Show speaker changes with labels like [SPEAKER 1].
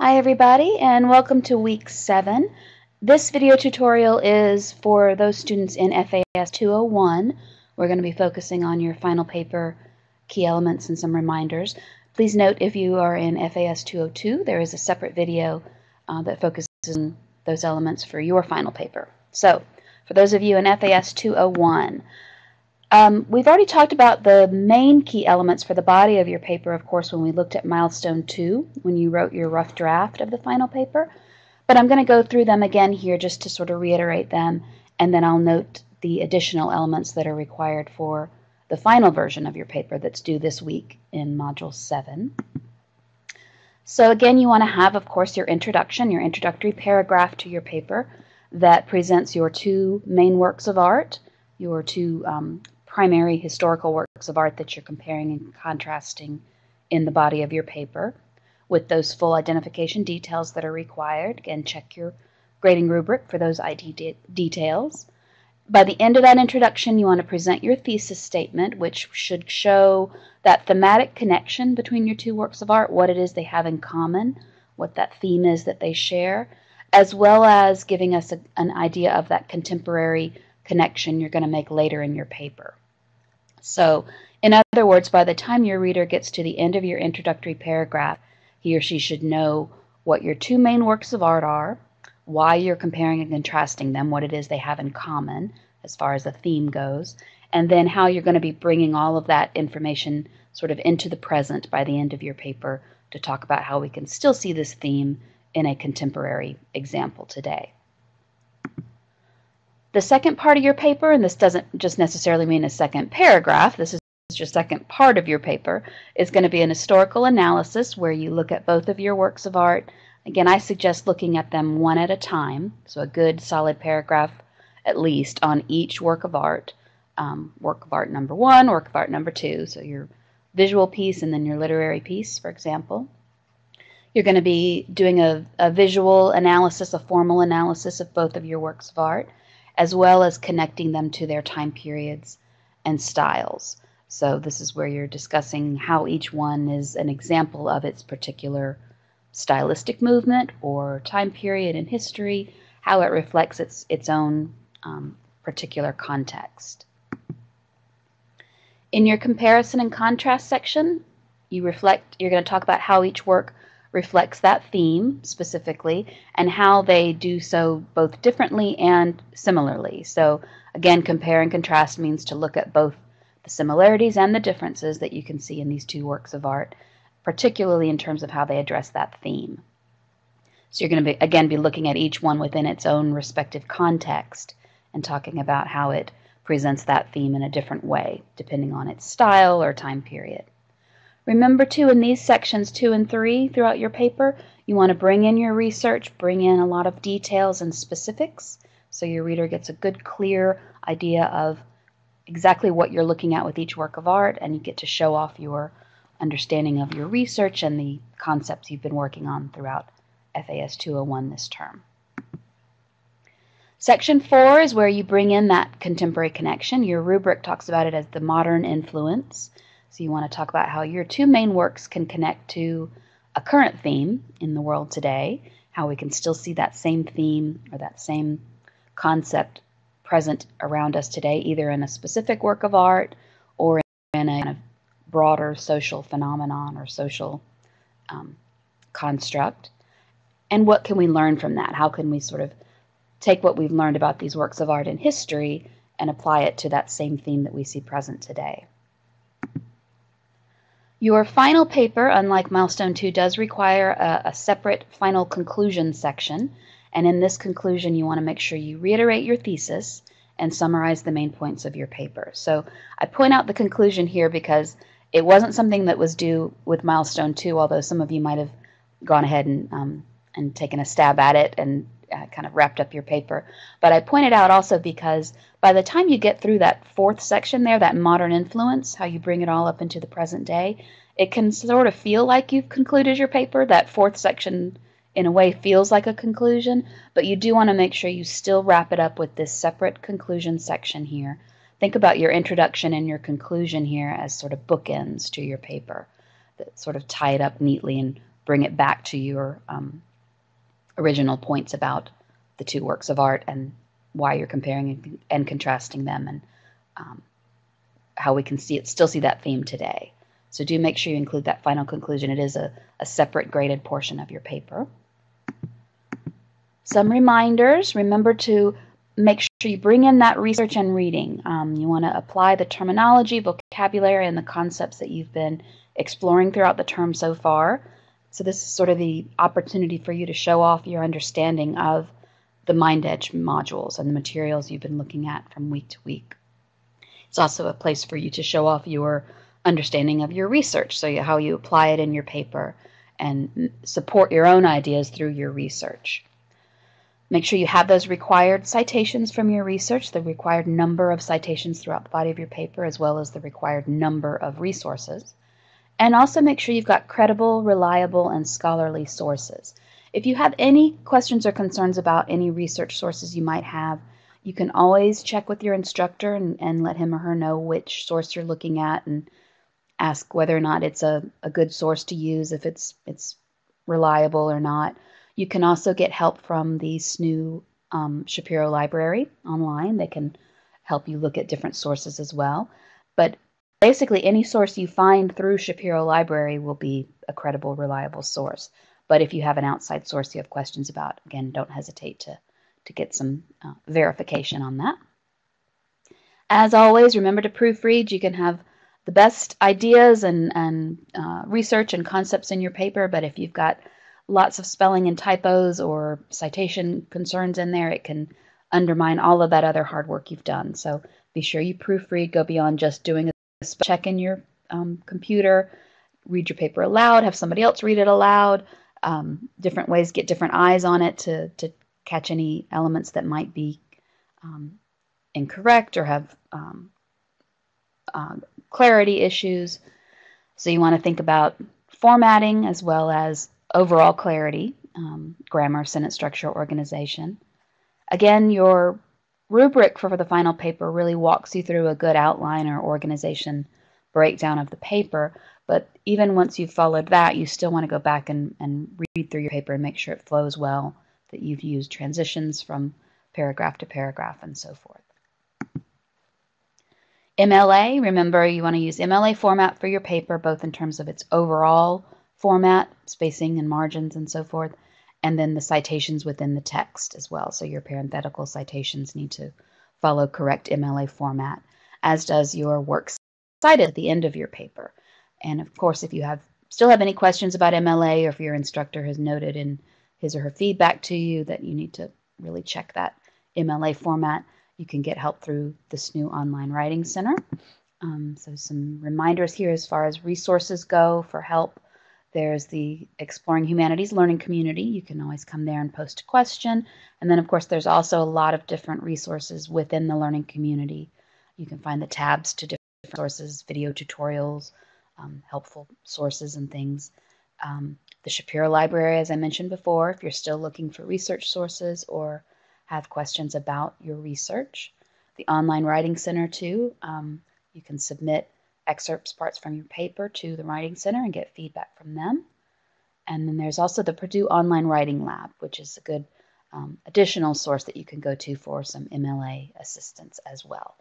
[SPEAKER 1] Hi everybody, and welcome to week 7. This video tutorial is for those students in FAS201. We're going to be focusing on your final paper key elements and some reminders. Please note if you are in FAS202, there is a separate video that focuses on those elements for your final paper. So, for those of you in FAS201, we've already talked about the main key elements for the body of your paper, of course, when we looked at milestone 2, when you wrote your rough draft of the final paper. But I'm going to go through them again here just to sort of reiterate them, and then I'll note the additional elements that are required for the final version of your paper that's due this week in Module 7. So again, you want to have, of course, your introduction, your introductory paragraph to your paper that presents your two main works of art, your two primary historical works of art that you're comparing and contrasting in the body of your paper with those full identification details that are required. Again, check your grading rubric for those ID details. By the end of that introduction, you want to present your thesis statement, which should show that thematic connection between your two works of art, what it is they have in common, what that theme is that they share, as well as giving us an idea of that contemporary connection you're going to make later in your paper. So, in other words, by the time your reader gets to the end of your introductory paragraph, he or she should know what your two main works of art are, why you're comparing and contrasting them, what it is they have in common as far as the theme goes, and then how you're going to be bringing all of that information sort of into the present by the end of your paper to talk about how we can still see this theme in a contemporary example today. The second part of your paper, and this doesn't just necessarily mean a second paragraph, this is your second part of your paper, is going to be an historical analysis where you look at both of your works of art. Again, I suggest looking at them one at a time, so a good solid paragraph at least on each work of art. Work of art number 1, work of art number 2, so your visual piece and then your literary piece, for example. You're going to be doing a visual analysis, a formal analysis of both of your works of art, as well as connecting them to their time periods and styles. So this is where you're discussing how each one is an example of its particular stylistic movement or time period in history, how it reflects its own particular context. In your comparison and contrast section, you're going to talk about how each work reflects that theme specifically and how they do so both differently and similarly. So again, compare and contrast means to look at both the similarities and the differences that you can see in these two works of art, particularly in terms of how they address that theme. So you're going to again be looking at each one within its own respective context and talking about how it presents that theme in a different way depending on its style or time period. Remember too, in these sections 2 and 3 throughout your paper, you want to bring in your research, bring in a lot of details and specifics so your reader gets a good clear idea of exactly what you're looking at with each work of art, and you get to show off your understanding of your research and the concepts you've been working on throughout FAS 201 this term. Section 4 is where you bring in that contemporary connection. Your rubric talks about it as the modern influence. So you want to talk about how your two main works can connect to a current theme in the world today, how we can still see that same theme or that same concept present around us today, either in a specific work of art or in a broader social phenomenon or social construct. And what can we learn from that? How can we sort of take what we've learned about these works of art in history and apply it to that same theme that we see present today? Your final paper, unlike Milestone 2, does require a separate final conclusion section, and in this conclusion you want to make sure you reiterate your thesis and summarize the main points of your paper. So I point out the conclusion here because it wasn't something that was due with Milestone 2, although some of you might have gone ahead and taken a stab at it and kind of wrapped up your paper. But I point it out also because by the time you get through that 4th section there, that modern influence, how you bring it all up into the present day, it can sort of feel like you've concluded your paper. That 4th section in a way feels like a conclusion, but you do want to make sure you still wrap it up with this separate conclusion section here. Think about your introduction and your conclusion here as sort of bookends to your paper that sort of tie it up neatly and bring it back to your original points about the two works of art and why you're comparing and contrasting them, and how we can still see that theme today. So do make sure you include that final conclusion. It is a separate graded portion of your paper. Some reminders. Remember to make sure you bring in that research and reading. You want to apply the terminology, vocabulary, and the concepts that you've been exploring throughout the term so far. So this is sort of the opportunity for you to show off your understanding of the MindEdge modules and the materials you've been looking at from week to week. It's also a place for you to show off your understanding of your research, so how you apply it in your paper and support your own ideas through your research. Make sure you have those required citations from your research, the required number of citations throughout the body of your paper, as well as the required number of resources. And also make sure you've got credible, reliable, and scholarly sources. If you have any questions or concerns about any research sources you might have, you can always check with your instructor and let him or her know which source you're looking at, and ask whether or not it's a good source to use, if it's reliable or not. You can also get help from the SNU Shapiro Library online. They can help you look at different sources as well. But basically, any source you find through Shapiro Library will be a credible, reliable source. But if you have an outside source you have questions about, again, don't hesitate to get some verification on that. As always, remember to proofread. You can have the best ideas and research and concepts in your paper, but if you've got lots of spelling and typos or citation concerns in there, it can undermine all of that other hard work you've done. So be sure you proofread, go beyond just doing a spell check in your computer, read your paper aloud, have somebody else read it aloud, different ways, get different eyes on it to catch any elements that might be incorrect or have clarity issues. So you want to think about formatting as well as overall clarity, grammar, sentence structure, organization. Again, your rubric for the final paper really walks you through a good outline or organization breakdown of the paper, but even once you've followed that, you still want to go back and read through your paper and make sure it flows well, that you've used transitions from paragraph to paragraph and so forth. MLA, remember you want to use MLA format for your paper, both in terms of its overall format, spacing and margins and so forth, and then the citations within the text as well. So your parenthetical citations need to follow correct MLA format, as does your works cited at the end of your paper. And of course, if you still have any questions about MLA, or if your instructor has noted in his or her feedback to you that you need to really check that MLA format, you can get help through the SNU Online Writing Center. So some reminders here as far as resources go for help. There's the Exploring Humanities Learning Community. You can always come there and post a question. And then, of course, there's also a lot of different resources within the learning community. You can find the tabs to different sources, video tutorials, helpful sources and things. The Shapiro Library, as I mentioned before, if you're still looking for research sources or have questions about your research. The Online Writing Center, too. You can submit excerpts, parts from your paper to the Writing Center and get feedback from them. And then there's also the Purdue Online Writing Lab, which is a good additional source that you can go to for some MLA assistance as well.